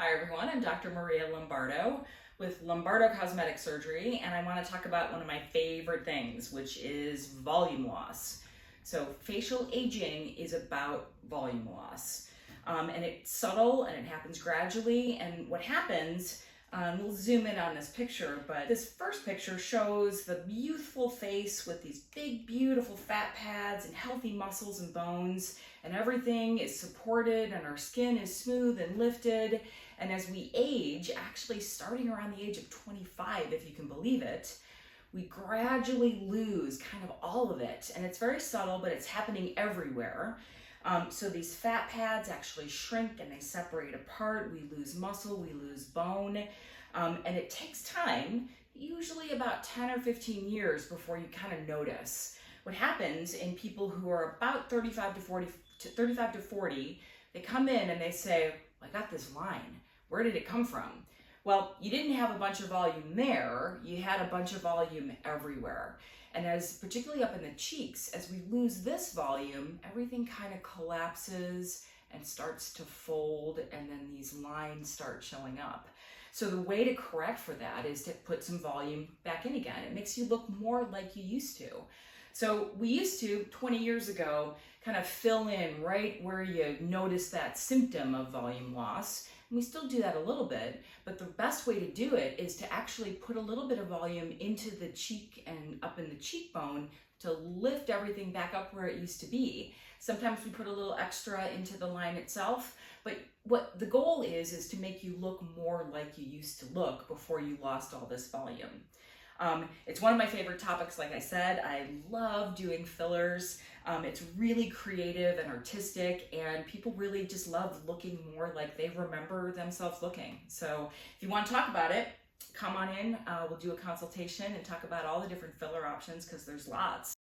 Hi everyone, I'm Dr. Maria Lombardo with Lombardo Cosmetic Surgery, and I want to talk about one of my favorite things, which is volume loss. So facial aging is about volume loss. And it's subtle and it happens gradually, and what happens, we'll zoom in on this picture, but this first picture shows the youthful face with these big, beautiful fat pads and healthy muscles and bones, and everything is supported and our skin is smooth and lifted. And as we age, actually starting around the age of 25, if you can believe it, we gradually lose kind of all of it. And it's very subtle, but it's happening everywhere. So these fat pads actually shrink and they separate apart. We lose muscle, we lose bone, and it takes time, usually about 10 or 15 years before you kind of notice. What happens in people who are about 35 to 40, they come in and they say, I got this line. Where did it come from? Well, you didn't have a bunch of volume there, you had a bunch of volume everywhere. And particularly up in the cheeks, as we lose this volume, everything kind of collapses and starts to fold, and then these lines start showing up. So the way to correct for that is to put some volume back in again. It makes you look more like you used to. So we used to, 20 years ago, kind of fill in right where you notice that symptom of volume loss. And we still do that a little bit, but the best way to do it is to actually put a little bit of volume into the cheek and up in the cheekbone to lift everything back up where it used to be. Sometimes we put a little extra into the line itself, but what the goal is to make you look more like you used to look before you lost all this volume. It's one of my favorite topics. Like I said, I love doing fillers. It's really creative and artistic, and people really just love looking more like they remember themselves looking. So if you want to talk about it, come on in. We'll do a consultation and talk about all the different filler options, because there's lots.